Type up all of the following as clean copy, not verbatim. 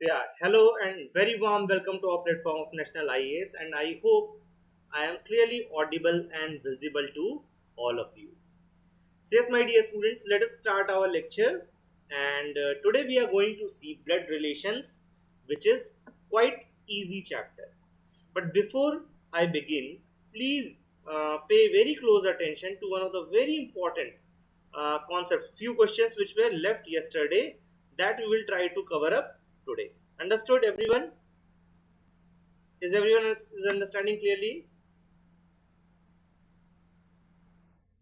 Yeah, hello and very warm welcome to our platform of National IAS, and I hope I am clearly audible and visible to all of you. So yes, my dear students, let us start our lecture. And today we are going to see blood relations, which is quite easy chapter. But before I begin, please pay very close attention to one of the very important concepts. Few questions which were left yesterday that we will try to cover up today. Understood, everyone? Is everyone is understanding clearly?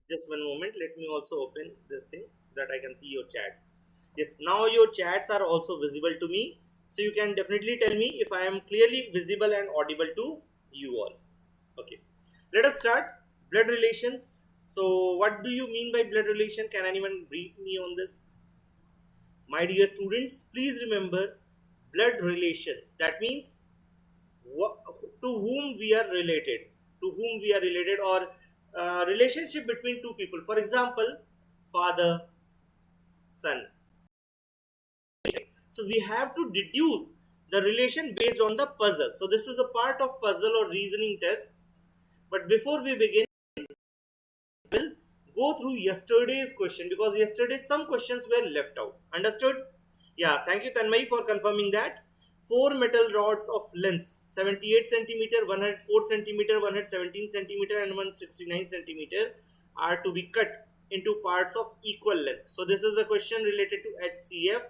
Just one moment. Let me also open this thing so that I can see your chats. Yes, now your chats are also visible to me. So you can definitely tell me if I am clearly visible and audible to you all. Okay. Let us start. Blood relations. So what do you mean by blood relation? Can anyone brief me on this? My dear students, please remember blood relations. That means to whom we are related, or relationship between two people. For example, father, son. So we have to deduce the relation based on the puzzle. So this is a part of puzzle or reasoning tests. But before we begin, we'll go through yesterday's question, because yesterday some questions were left out. Understood? Yeah, thank you Tanmay for confirming that. Four metal rods of length 78 centimeter, 104 centimeter, 117 centimeter and 169 centimeter are to be cut into parts of equal length. So this is a question related to HCF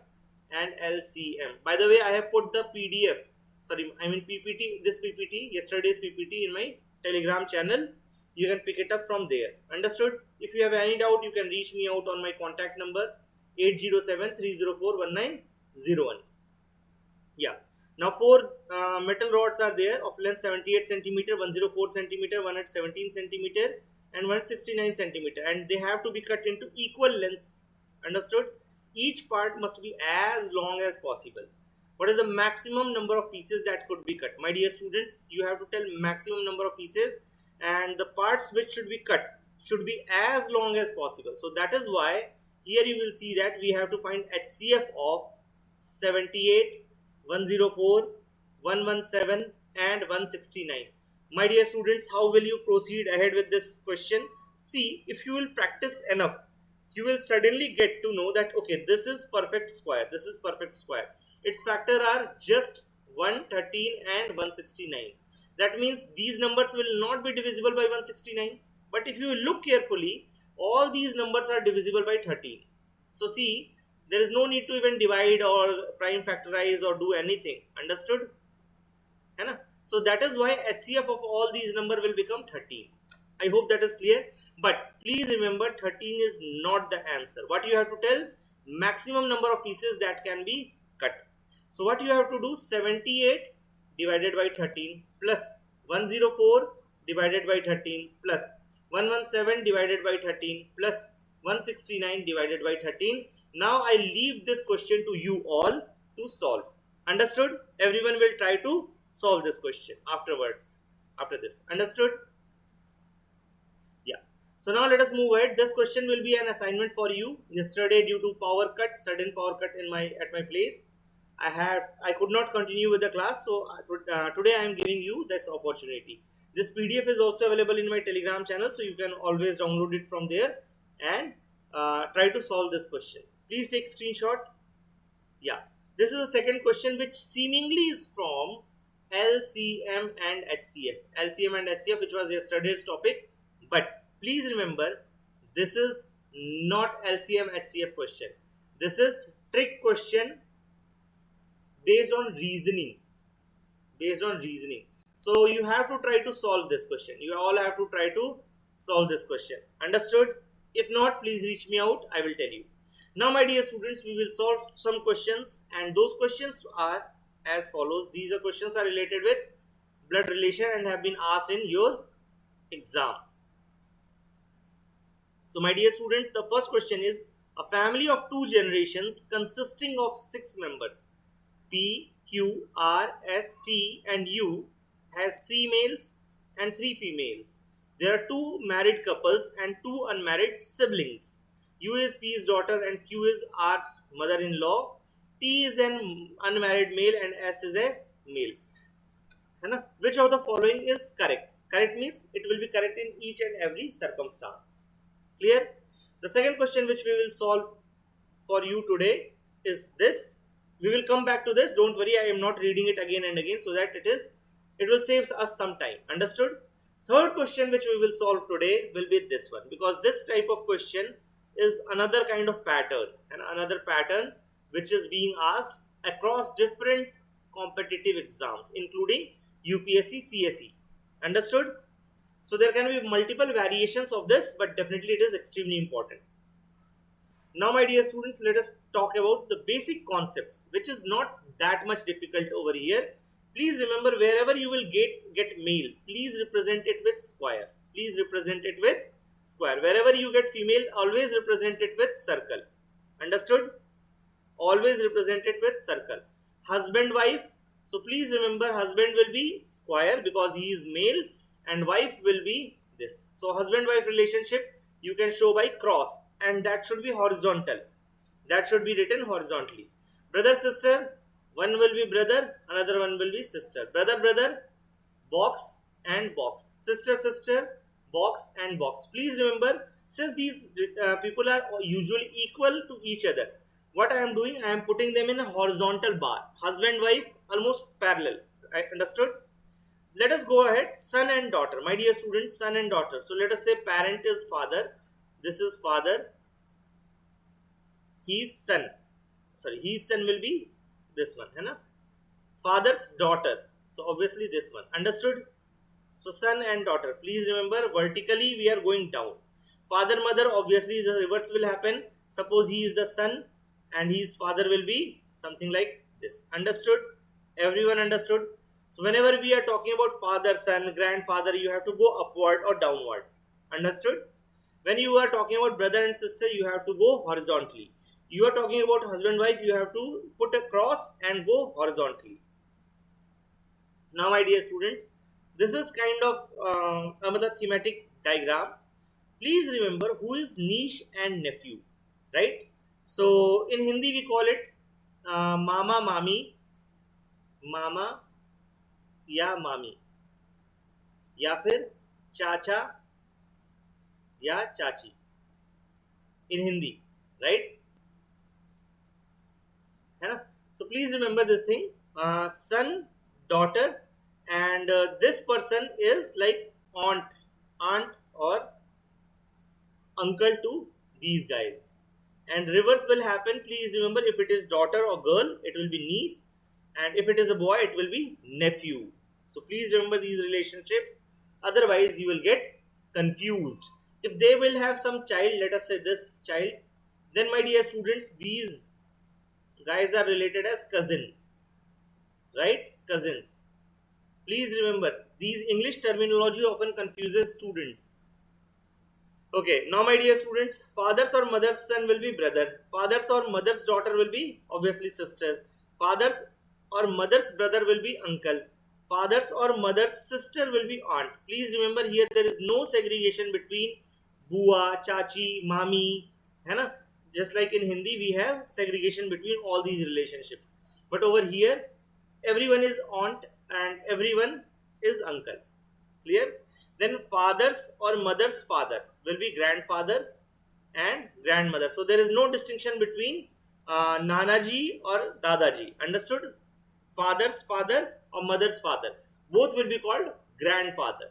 and LCM. By the way, I have put the PDF, sorry, I mean PPT, this PPT, yesterday's PPT in my Telegram channel. You can pick it up from there. Understood? If you have any doubt, you can reach me out on my contact number 807-304-1901. Yeah. Now four metal rods are there of length 78 centimeter, 104 centimeter, 117 centimeter and 169 centimeter, and they have to be cut into equal lengths. Understood? Each part must be as long as possible. What is the maximum number of pieces that could be cut? My dear students, you have to tell maximum number of pieces, and the parts which should be cut should be as long as possible. So that is why here you will see that we have to find HCF of 78, 104, 117 and 169. My dear students, how will you proceed ahead with this question? See, if you will practice enough, you will suddenly get to know that okay, this is perfect square, this is perfect square. Its factor are just 113 and 169. That means these numbers will not be divisible by 169. But if you look carefully, all these numbers are divisible by 13. So see, there is no need to even divide or prime factorize or do anything. Understood? है ना? So that is why HCF of all these number will become 13. I hope that is clear. But please remember, 13 is not the answer. What you have to tell? Maximum number of pieces that can be cut. So what you have to do? 78 divided by 13 plus 104 divided by 13 plus 117 divided by 13 plus 169 divided by 13. Now I leave this question to you all to solve. Understood? Everyone will try to solve this question afterwards, after this. Understood? Yeah. So now let us move ahead. This question will be an assignment for you. Yesterday, due to power cut, sudden power cut at my place, I could not continue with the class. So today I am giving you this opportunity. This PDF is also available in my Telegram channel, so you can always download it from there and try to solve this question. Please take screenshot. Yeah. This is the second question, which seemingly is from LCM and HCF. LCM and HCF, which was yesterday's topic. But please remember, this is not LCM HCF question. This is trick question based on reasoning. Based on reasoning. So you have to try to solve this question. You all have to try to solve this question. Understood? If not, please reach me out. I will tell you. Now, my dear students, we will solve some questions, and those questions are as follows. These are questions are related with blood relation and have been asked in your exam. So my dear students, the first question is, a family of two generations consisting of 6 members, P, Q, R, S, T and U, has 3 males and 3 females. There are 2 married couples and 2 unmarried siblings. U is P's daughter and Q is R's mother-in-law. T is an unmarried male and S is a male. है ना? Which of the following is correct? Correct means it will be correct in each and every circumstance. Clear? The second question which we will solve for you today is this. We will come back to this. Don't worry, I am not reading it again and again so that it will save us some time. Understood? Third question which we will solve today will be this one, because this type of question is another kind of pattern, and another pattern which is being asked across different competitive exams including UPSC, CSE. Understood? So there can be multiple variations of this, but definitely it is extremely important. Now my dear students, let us talk about the basic concepts, which is not that much difficult over here. Please remember, wherever you will get male, please represent it with square. Please represent it with square. Wherever you get female, always represent it with circle. Understood? Always represent it with circle. Husband, wife. So please remember, husband will be square because he is male, and wife will be this. So husband-wife relationship you can show by cross, and that should be horizontal. That should be written horizontally. Brother, sister, one will be brother, another one will be sister. Brother, brother, box and box. Sister, sister, box and box. Please remember, since these people are usually equal to each other, what I am doing, I am putting them in a horizontal bar. Husband, wife, almost parallel. I understood? Let us go ahead. Son and daughter. My dear students, son and daughter. So let us say parent is father. This is father. His son. Sorry, his son will be this one. Hai na? Father's daughter. So obviously this one. Understood? So son and daughter. Please remember, vertically we are going down. Father, mother, obviously the reverse will happen. Suppose he is the son and his father will be something like this. Understood? Everyone understood? So whenever we are talking about father, son, grandfather, you have to go upward or downward. Understood? When you are talking about brother and sister, you have to go horizontally. You are talking about husband, wife, you have to put a cross and go horizontally. Now my dear students, this is kind of another thematic diagram. Please remember who is niece and nephew, right? So in Hindi we call it mama, mami, mama या मामी, या फिर चाचा या चाची in Hindi, right? है ना? So please remember this thing, son, daughter, and this person is like aunt or uncle to these guys. And reverse will happen. Please remember, if it is daughter or girl, it will be niece, and if it is a boy, it will be nephew. So please remember these relationships, otherwise you will get confused. If they will have some child, let us say this child, then my dear students, these guys are related as cousin, right? Cousins. Please remember, these English terminology often confuses students. Okay, now my dear students, father's or mother's son will be brother. Father's or mother's daughter will be obviously sister. Father's or mother's brother will be uncle. Father's or mother's sister will be aunt. Please remember, here there is no segregation between bua, chachi, mami, hai na? Just like in Hindi we have segregation between all these relationships. But over here, everyone is aunt and everyone is uncle. Clear? Then father's or mother's father will be grandfather and grandmother. So there is no distinction between Nanaji or Dadaji. Understood? Father's father or mother's father, both will be called grandfather.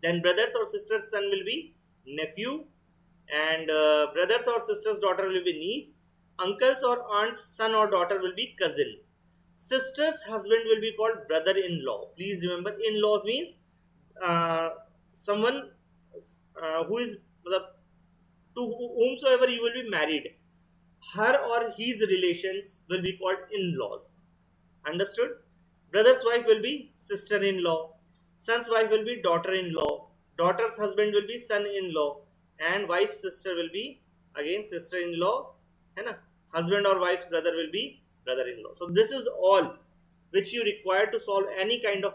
Then brothers or sisters' son will be nephew, and brothers or sisters' daughter will be niece. Uncles or aunts' son or daughter will be cousin. Sister's husband will be called brother-in-law. Please remember, in-laws means someone who is to whomsoever you will be married. Her or his relations will be called in-laws. Understood? Brother's wife will be sister-in-law. Son's wife will be daughter-in-law. Daughter's husband will be son-in-law. And wife's sister will be again sister-in-law. Husband or wife's brother will be brother-in-law. So this is all which you require to solve any kind of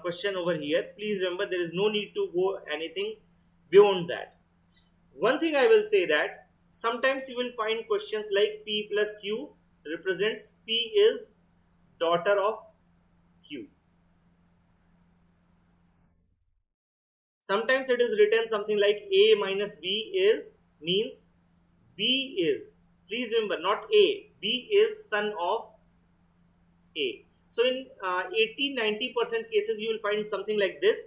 question over here. Please remember, there is no need to go anything beyond that. One thing I will say that sometimes you will find questions like P plus Q represents P is daughter of Q. Sometimes it is written something like A minus B is means B is, please remember, not A, B is son of A. So in 80-90% cases you will find something like this,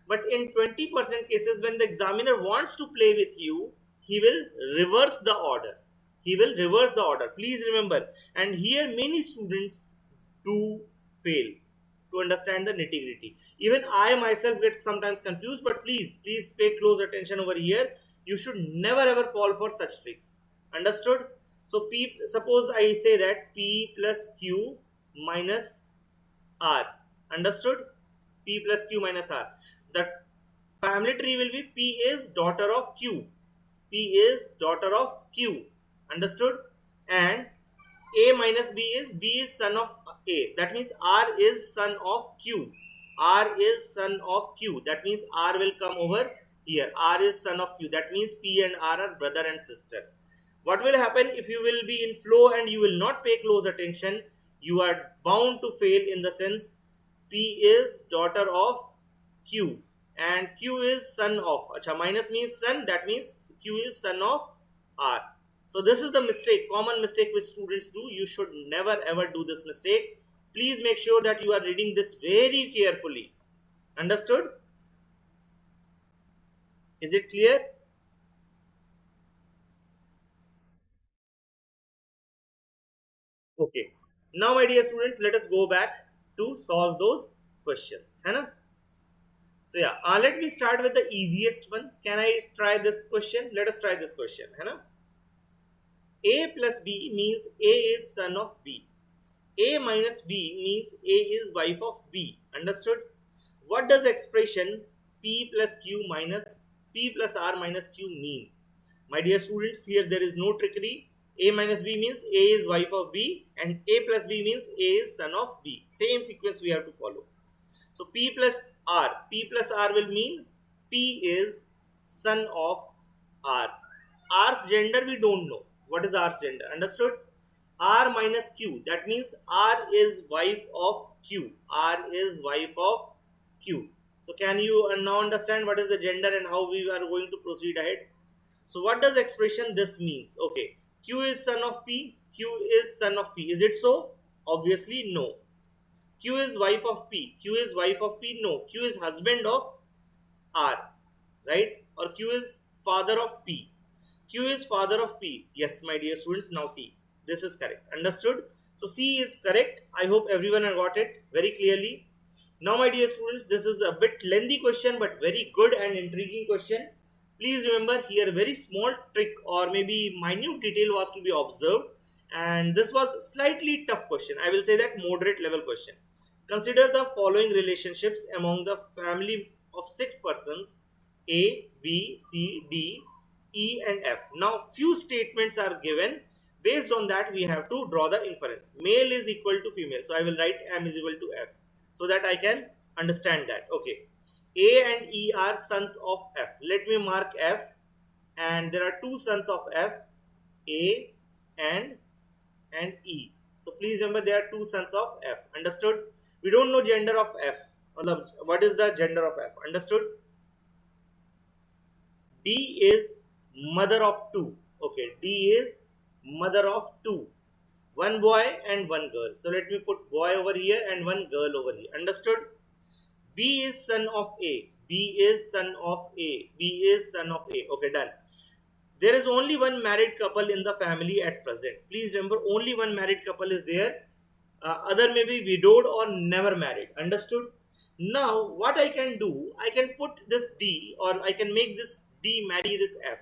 but in 20% cases when the examiner wants to play with you, he will reverse the order. He will reverse the order. Please remember, and here many students do fail to understand the nitty gritty. Even I myself get sometimes confused, but please pay close attention over here. You should never ever fall for such tricks. Understood? So P, suppose I say that P plus Q minus R. Understood? P plus Q minus R. The family tree will be P is daughter of Q. P is daughter of Q. Understood? And A minus B is son of A. That means R is son of Q. R is son of Q. That means R will come over here. R is son of Q. That means P and R are brother and sister. What will happen if you will be in flow and you will not pay close attention? You are bound to fail in the sense P is daughter of Q and Q is son of. Acha, minus means son, that means Q is son of R. So this is the mistake, common mistake which students do. You should never ever do this mistake. Please make sure that you are reading this very carefully. Understood? Is it clear? Okay. Now my dear students, let us go back to solve those questions. है ना? So yeah, let me start with the easiest one. Can I try this question? Let us try this question. है ना? A plus B means A is son of B. A minus B means A is wife of B. Understood? What does expression P plus Q minus P plus R minus Q mean? My dear students, here there is no trickery. A minus B means A is wife of B and A plus B means A is son of B. Same sequence we have to follow. So P plus R will mean P is son of R. R's gender we don't know. What is R's gender? Understood? R minus Q, that means R is wife of Q. R is wife of Q. So can you now understand what is the gender and how we are going to proceed ahead? So what does expression this means? Okay, Q is son of P, Q is son of P. Is it so? Obviously no. Q is wife of P, Q is wife of P. No, Q is husband of R, right? Or Q is father of P. Q is father of P. Yes, my dear students, now see. This is correct. Understood? So C is correct. I hope everyone has got it very clearly. Now, my dear students, this is a bit lengthy question, but very good and intriguing question. Please remember here a very small trick or maybe minute detail was to be observed. And this was slightly tough question. I will say that moderate level question. Consider the following relationships among the family of 6 persons A, B, C, D, E and F. Now, few statements are given. Based on that, we have to draw the inference. Male is equal to female. So, I will write M is equal to F so that I can understand that. Okay. A and E are sons of F. Let me mark F. And there are two sons of F, A and E. So, please remember there are two sons of F. Understood? We don't know gender of F. What is the gender of F? Understood? D is mother of two. Okay, D is mother of two. One boy and one girl. So let me put boy over here and one girl over here. Understood? B is son of A. B is son of A. B is son of A. Okay, done. There is only one married couple in the family at present. Please remember, only one married couple is there. Other may be widowed or never married. Understood? Now, what I can do, I can put this D or I can make this D marry this F.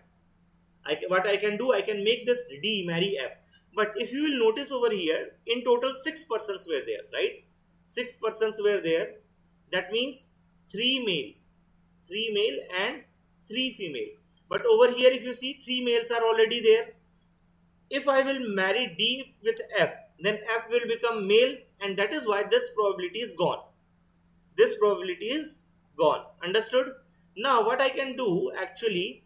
What I can do, I can make this D marry F. But if you will notice over here, in total 6 persons were there, right? 6 persons were there. That means 3 male and 3 female. But over here, if you see, 3 males are already there. If I will marry D with F, then F will become male, and that is why this probability is gone. This probability is gone. Understood? Now, what I can do actually,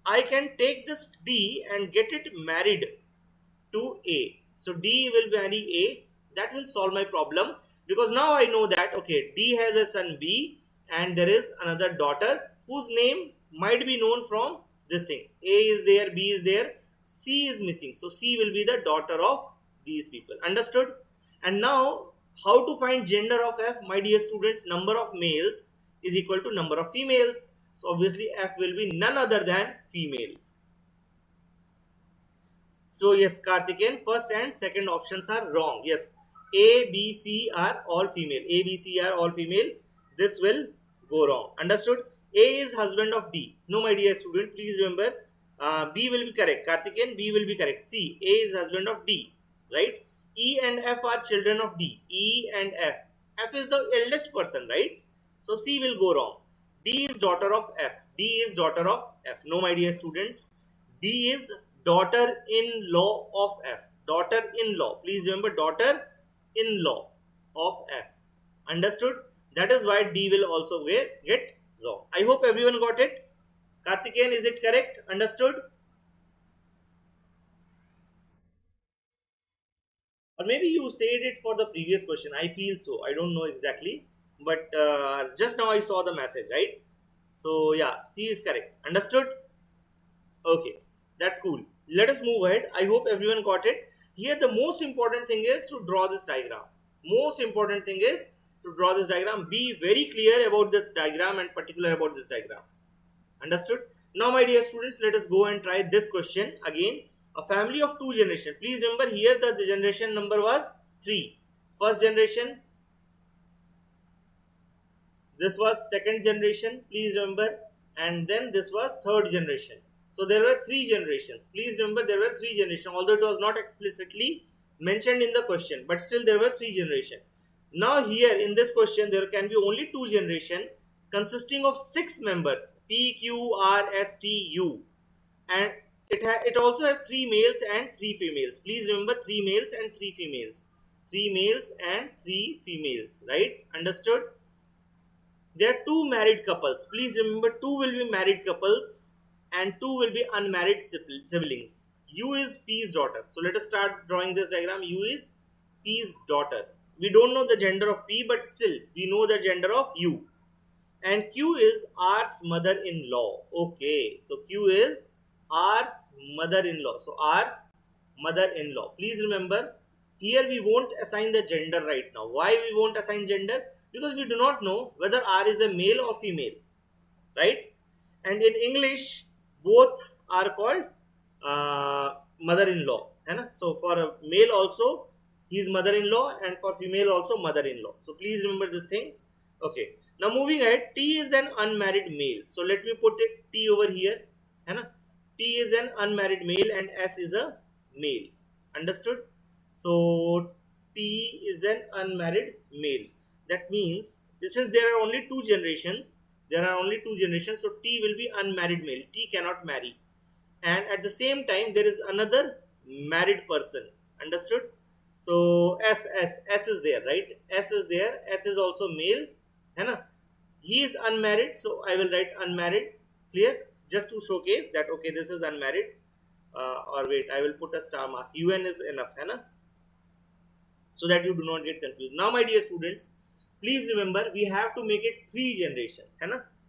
I can take this D and get it married to A. So D will marry A. That will solve my problem, because now I know that okay, D has a son B and there is another daughter whose name might be known from this thing. A is there, B is there, C is missing. So C will be the daughter of these people. Understood? And now how to find gender of F? My dear students, number of males is equal to number of females. So obviously F will be none other than female. So yes, Karthikeyan, first and second options are wrong. Yes, A, B, C are all female. A, B, C are all female. This will go wrong. Understood? A is husband of D. No, my dear student, please remember. B will be correct. Karthikeyan, B will be correct. C, A is husband of D. Right? E and F are children of D. E and F. F is the eldest person, right? So C will go wrong. D is daughter of F. D is daughter of F. No, my dear students. D is daughter-in-law of F. Daughter-in-law. Please remember, daughter-in-law of F. Understood? That is why D will also get wrong. I hope everyone got it. Karthikeyan, is it correct? Understood? Or maybe you said it for the previous question. I feel so. I don't know exactly. But just now I saw the message, right? So yeah, C is correct. Understood? Okay, that's cool. Let us move ahead. I hope everyone got it. Here the most important thing is to draw this diagram. Most important thing is to draw this diagram. Be very clear about this diagram and particular about this diagram. Understood? Now my dear students, let us go and try this question again. A family of two generations. Please remember here that the generation number was 3. First generation. This was second generation. Please remember. And then this was third generation. So there were 3 generations. Please remember there were 3 generations, although it was not explicitly mentioned in the question, but still there were 3 generations. Now here in this question there can be only 2 generations consisting of 6 members, P, Q, R, S, T, U, and it also has 3 males and 3 females. Please remember 3 males and 3 females. 3 males and 3 females, right? Understood? There are 2 married couples. Please remember 2 will be married couples and 2 will be unmarried siblings. U is P's daughter. So let us start drawing this diagram. U is P's daughter. We don't know the gender of P, but still we know the gender of U. And Q is R's mother-in-law. Okay, so Q is R's mother-in-law. So R's mother-in-law. Please remember, here we won't assign the gender right now. Why we won't assign gender? Because we do not know whether R is a male or female, right? And in English, both are called mother-in-law. So for a male also, he is mother-in-law, and for female also mother-in-law. So please remember this thing. Okay. Now moving ahead, T is an unmarried male. So let me put it T over here. T is an unmarried male and S is a male. Understood? So T is an unmarried male. That means since there are only 2 generations, so T will be unmarried male. T cannot marry. And at the same time, there is another married person. Understood? So S is there, right? S is there. S is also male. He is unmarried, so I will write unmarried. Clear? Just to showcase that okay, this is unmarried. Or wait, I will put a star mark. UN is enough, so that you do not get confused. Now, my dear students, please remember we have to make it 3 generations,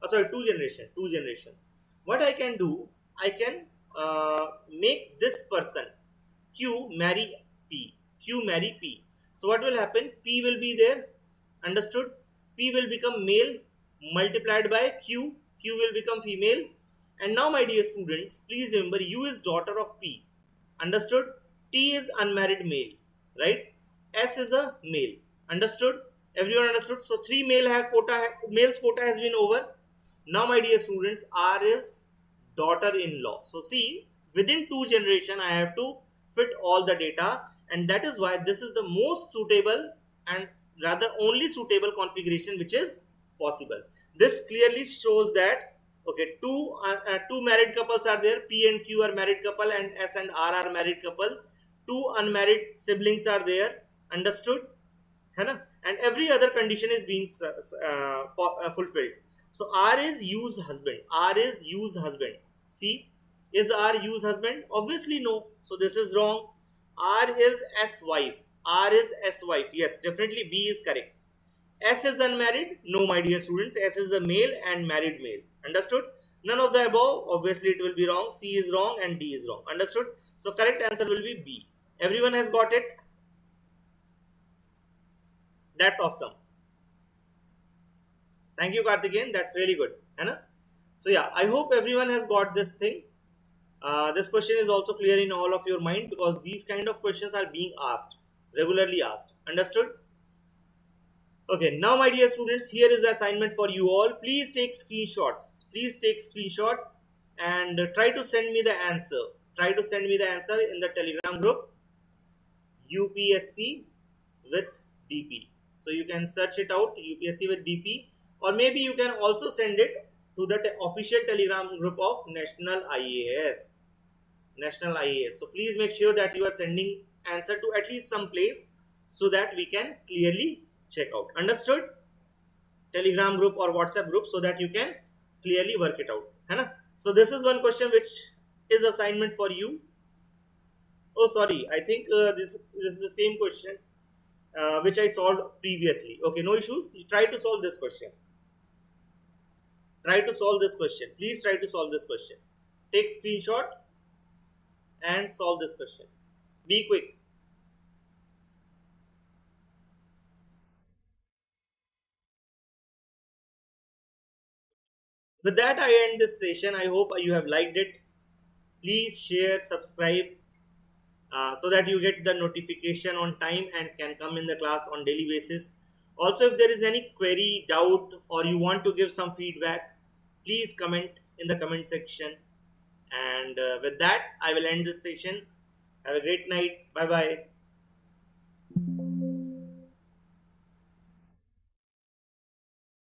2 generations. What I can do, I can make this person Q marry P. So what will happen? P will be there. Understood? P will become male multiplied by Q. Q will become female. And now, my dear students, please remember U is daughter of P. Understood? T is unmarried male, right? S is a male. Understood? Everyone understood? So 3 males quota has been over. Now, my dear students, R is daughter-in-law. So see, within 2 generations, I have to fit all the data, and that is why this is the most suitable and rather only suitable configuration which is possible. This clearly shows that okay, two married couples are there. P and Q are married couple, and S and R are married couple. 2 unmarried siblings are there. Understood? And every other condition is being fulfilled. So R is U's husband. See, Is R use husband? Obviously no. So this is wrong. R is S wife. R is S wife. Yes, definitely B is correct. S is unmarried? No, my dear students. S is a male and married male. Understood? None of the above. Obviously, it will be wrong. C is wrong and D is wrong. Understood? So, correct answer will be B. Everyone has got it? That's awesome. Thank you, Karthikeyan. That's really good. Anna? So, yeah, I hope everyone has got this thing. This question is also clear in all of your mind because these kind of questions are being asked, regularly asked. Understood? Okay, now my dear students, here is the assignment for you all. Please take screenshots. Please take screenshot and try to send me the answer. Try to send me the answer in the Telegram group UPSC with DP. So you can search it out UPSC with DP, or maybe you can also send it to the official Telegram group of National IAS. National IAS. So please make sure that you are sending answer to at least some place so that we can clearly check out. Understood? Telegram group or WhatsApp group so that you can clearly work it out. है ना? So this is one question which is assignment for you. Oh sorry, I think this is the same question which I solved previously. Okay, no issues. You try to solve this question. Try to solve this question. Please try to solve this question. Take screenshot and solve this question. Be quick. With that, I end this session. I hope you have liked it. Please share, subscribe, so that you get the notification on time and can come in the class on daily basis. Also, if there is any query, doubt, or you want to give some feedback, please comment in the comment section. And with that, I will end this session. Have a great night. Bye bye.